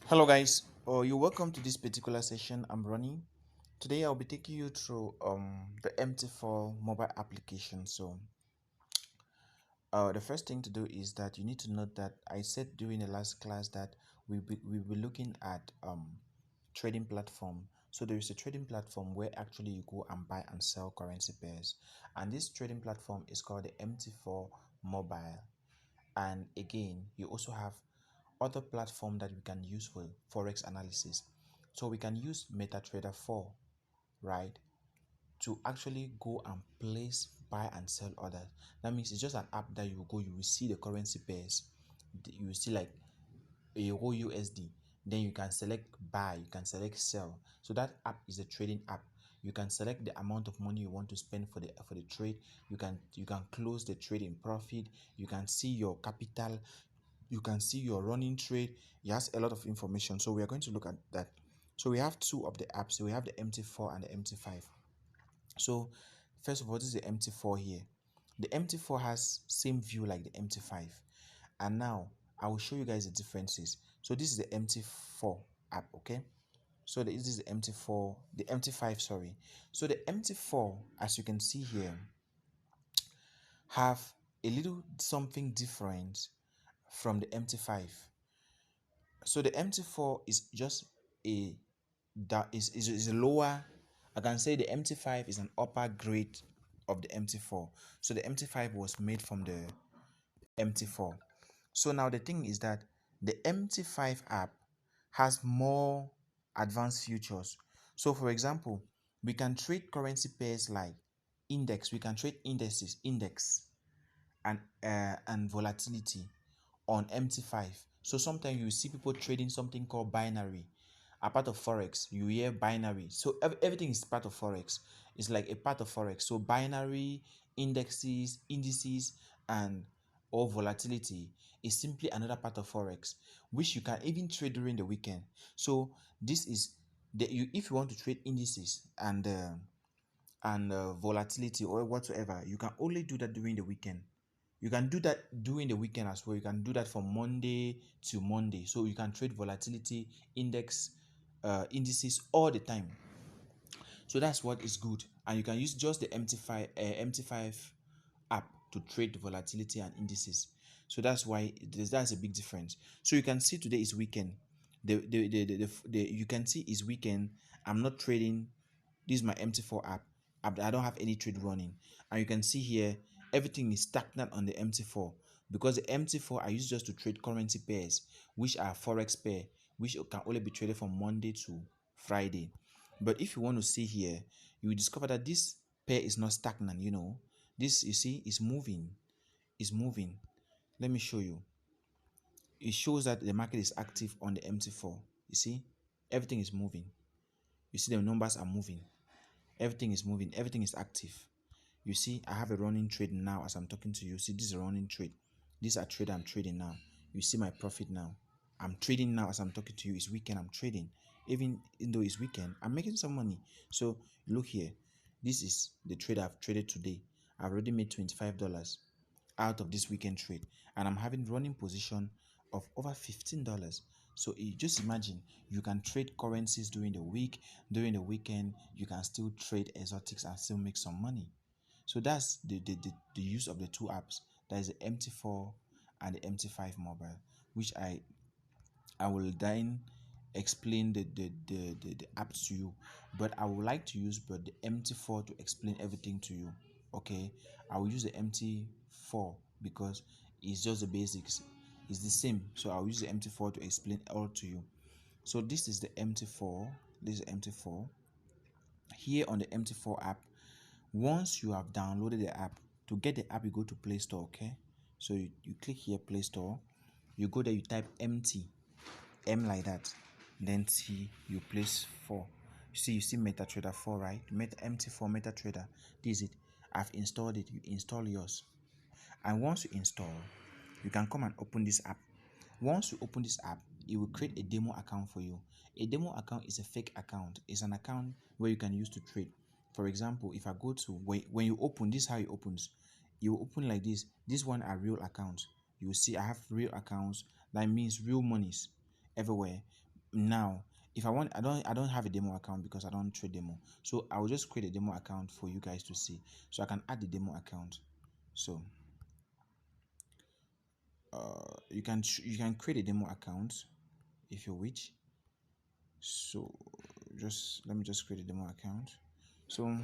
Hello guys, you're welcome to this particular session I'm running. Today I'll be taking you through the MT4 mobile application. The first thing to do is that you need to note that I said during the last class that we'll be looking at trading platform. So there is a trading platform where actually you go and buy and sell currency pairs, and this trading platform is called the MT4 mobile. And again, you also have other platform that we can use for forex analysis. So we can use MetaTrader 4, right, to actually go and place buy and sell orders. That means it's just an app that you go, you will see the currency pairs. You will see like Euro USD. Then you can select buy, you can select sell. So that app is a trading app. You can select the amount of money you want to spend for the trade. You can close the trade in profit. You can see your capital. You can see your running trade. It has a lot of information. So we are going to look at that. So we have two of the apps. So we have the MT4 and the MT5. So first of all, this is the MT4 here. The MT4 has same view like the MT5. And now I will show you guys the differences. So this is the MT4 app, okay? So this is the MT4, the MT5, sorry. So the MT4, as you can see here, have a little something different from the MT5. So the MT4 is just a that is a lower. I can say the MT5 is an upper grade of the MT4. So the MT5 was made from the MT4. So now the thing is that the MT5 app has more advanced features. So for example, we can trade currency pairs like index. We can trade index and volatility on MT5. So sometimes you see people trading something called binary. A part of forex, you hear binary. So everything is part of forex. It's like a part of forex. So binary, indices, and or volatility is simply another part of forex, which you can even trade during the weekend. So this is if you want to trade indices and volatility or whatsoever, you can only do that during the weekend. You can do that during the weekend as well. You can do that from Monday to Monday. So you can trade volatility, indices all the time. So that's what is good. And you can use just the MT5 app to trade volatility and indices. So that's why that's a big difference. So you can see today is weekend. You can see is weekend. I'm not trading. This is my MT4 app. I don't have any trade running. And you can see here, everything is stagnant on the MT4 because the MT4 I use just to trade currency pairs, which are forex pair, which can only be traded from Monday to Friday. But if you want to see here, you will discover that this pair is not stagnant. This, you see, is moving. Let me show you. It shows that the market is active on the MT4. You see, everything is moving. You see the numbers are moving. Everything is moving. Everything is active. You see, I have a running trade now as I'm talking to you. See, this is a running trade. These are trade I'm trading now. You see my profit now. I'm trading now as I'm talking to you. It's weekend. I'm trading. Even though it's weekend, I'm making some money. So look here. This is the trade I've traded today. I've already made $25 out of this weekend trade, and I'm having running position of over $15. So you just imagine you can trade currencies during the week, during the weekend, you can still trade exotics and still make some money. So that's the use of the two apps. That is the MT4 and the MT5 mobile, which I will then explain the apps to you, but I would like to use but the MT4 to explain everything to you. Okay, I will use the MT4 because it's just the basics. It's the same, so I'll use the MT4 to explain all to you. So this is the MT4. This is the MT4. Here on the MT4 app, once you have downloaded the app, to get the app you go to Play Store. Okay, so you click here, Play Store. You go there, you type MT, M like that, then T, you place 4. You see MetaTrader 4, right? MT4 MetaTrader. This is it. I've installed it. You install yours. And once you install, you can come and open this app. Once you open this app, it will create a demo account for you. A demo account is a fake account. It's an account where you can use to trade. For example, if I go to when you open, this is how it opens. You open like this. This one are real accounts. You will see I have real accounts. That means real monies everywhere. Now, if I want, I don't have a demo account because I don't trade demo. So I will just create a demo account for you guys to see. So I can add the demo account. So you can create a demo account if you wish. So just let me just create a demo account. So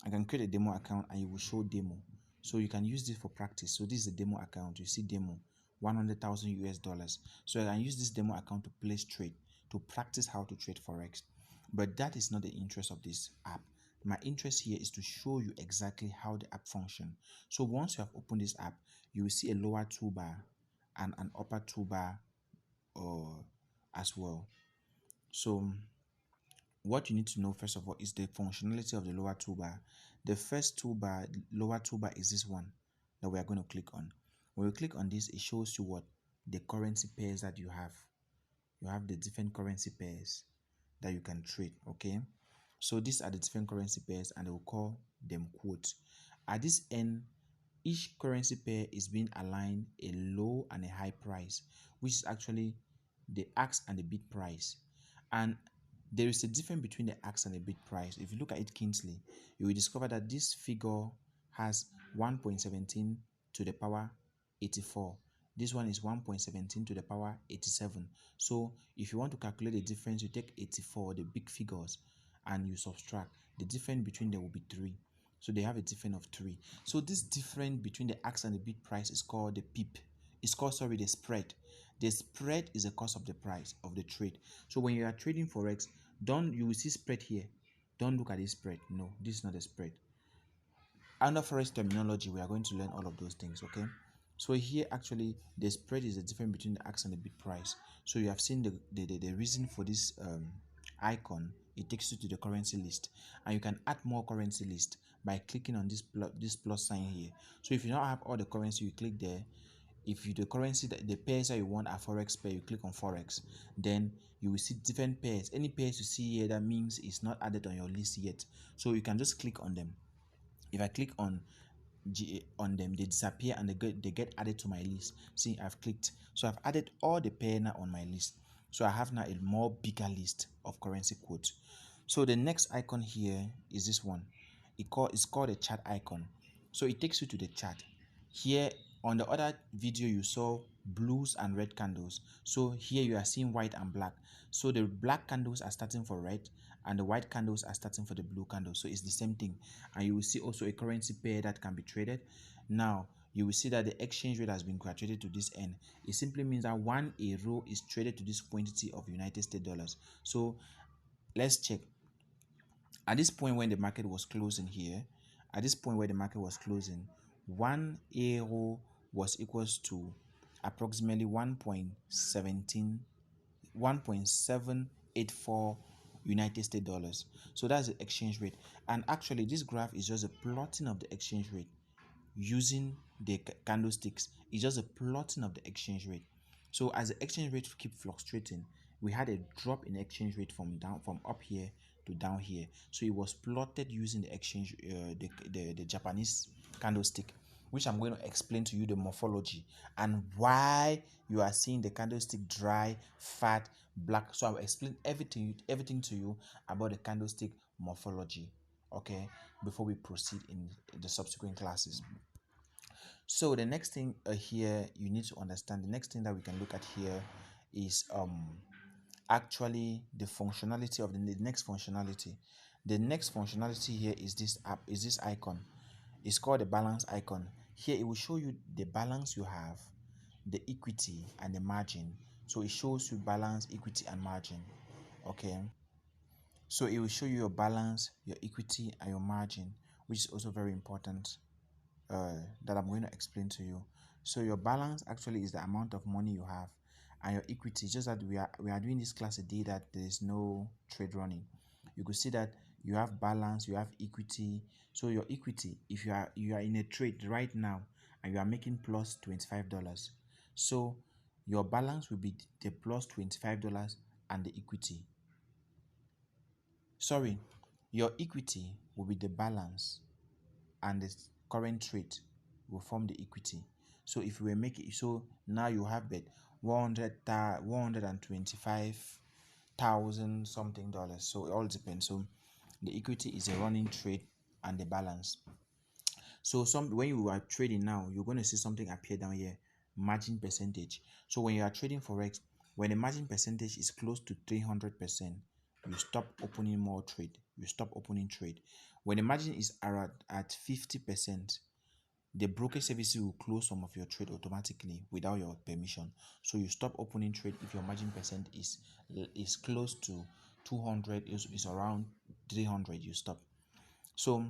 I can create a demo account and it will show demo. So you can use this for practice. So this is a demo account. You see demo, 100,000 US dollars. So I can use this demo account to place trade, to practice how to trade forex. But that is not the interest of this app. My interest here is to show you exactly how the app function. So once you have opened this app, you will see a lower toolbar and an upper toolbar as well. So what you need to know first of all is the functionality of the lower toolbar. The first toolbar, lower toolbar, is this one that we are going to click on. When you click on this, it shows you what the currency pairs that you have. You have the different currency pairs that you can trade. Okay, so these are the different currency pairs and they will call them quotes. At this end, each currency pair is being aligned a low and a high price, which is actually the ask and the bid price. And there is a difference between the ask and the bid price. If you look at it keenly, you will discover that this figure has 1.17 to the power 84. This one is 1.17 to the power 87. So if you want to calculate the difference, you take 84, the big figures, and you subtract. The difference between them will be 3. So they have a difference of 3. So this difference between the ask and the bid price is called the PIP. It's called, sorry, the spread. The spread is the cost of the price of the trade. So when you are trading forex, you will see spread here. Don't look at this spread. No, this is not a spread. Under forex terminology, we are going to learn all of those things. Okay. So here actually the spread is the difference between the ask and the bid price. So you have seen the reason for this icon. It takes you to the currency list, and you can add more currency list by clicking on this plus sign here. So if you don't have all the currency, you click there. If you the currency that the pairs that you want are forex pair, you click on forex. Then you will see different pairs. Any pairs you see here, that means it's not added on your list yet. So you can just click on them. If I click on them, they disappear and they get added to my list. See, I've clicked, so I've added all the pair now on my list. So I have now a more bigger list of currency quotes. So the next icon here is this one. It's called a chart icon. So it takes you to the chart. Here on the other video you saw blues and red candles. So here you are seeing white and black. So the black candles are starting for red and the white candles are starting for the blue candle. So it's the same thing. And you will see also a currency pair that can be traded. Now you will see that the exchange rate has been graduated to this end. It simply means that 1 euro is traded to this quantity of United States dollars. So let's check. At this point when the market was closing here, at this point where the market was closing, 1 euro was equals to approximately 1.784 United States dollars. So that's the exchange rate. And actually this graph is just a plotting of the exchange rate using the candlesticks. It's just a plotting of the exchange rate. So as the exchange rate keep fluctuating, we had a drop in exchange rate from up here to down here. So it was plotted using the exchange the Japanese candlestick, which I'm going to explain to you the morphology and why you are seeing the candlestick dry, fat, black. So I'll explain everything to you about the candlestick morphology, okay, before we proceed in the subsequent classes. So the next thing here you need to understand, the next thing that we can look at here is actually the functionality of the next functionality. The next functionality here is this icon. It's called the balance icon. Here it will show you the balance you have, the equity and the margin. So it shows you balance, equity and margin. Okay, so it will show you your balance, your equity and your margin, which is also very important, that I'm going to explain to you. So your balance actually is the amount of money you have, and your equity, just that we are doing this class a day that there is no trade running. You could see that you have balance, you have equity. So your equity, if you are in a trade right now and you are making plus $25, so your balance will be the plus $25 and the equity. Sorry, your equity will be the balance and the current rate will form the equity. So if we were making, so now you have bet 125 thousand something dollars. So it all depends. So the equity is a running trade and the balance. So when you are trading now, you're going to see something appear down here, margin percentage. So when you are trading forex, when the margin percentage is close to 300%, you stop opening more trade. You stop opening trade. When the margin is at 50%, the broker services will close some of your trade automatically without your permission. So you stop opening trade if your margin percent is close to 200, is around 300, you stop. So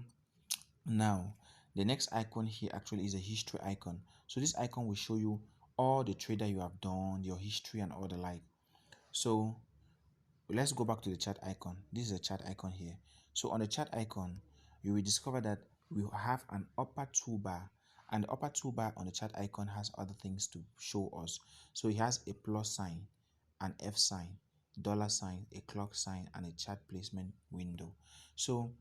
now the next icon here actually is a history icon. So this icon will show you all the trade that you have done, your history and all the like. So let's go back to the chart icon. This is a chart icon here. So on the chart icon, you will discover that we have an upper toolbar, and the upper toolbar on the chart icon has other things to show us. So it has a plus sign, an F sign, dollar sign, a clock sign, and a chart placement window. So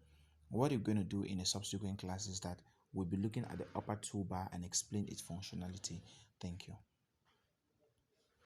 what you're going to do in a subsequent class is that we'll be looking at the upper toolbar and explain its functionality. Thank you.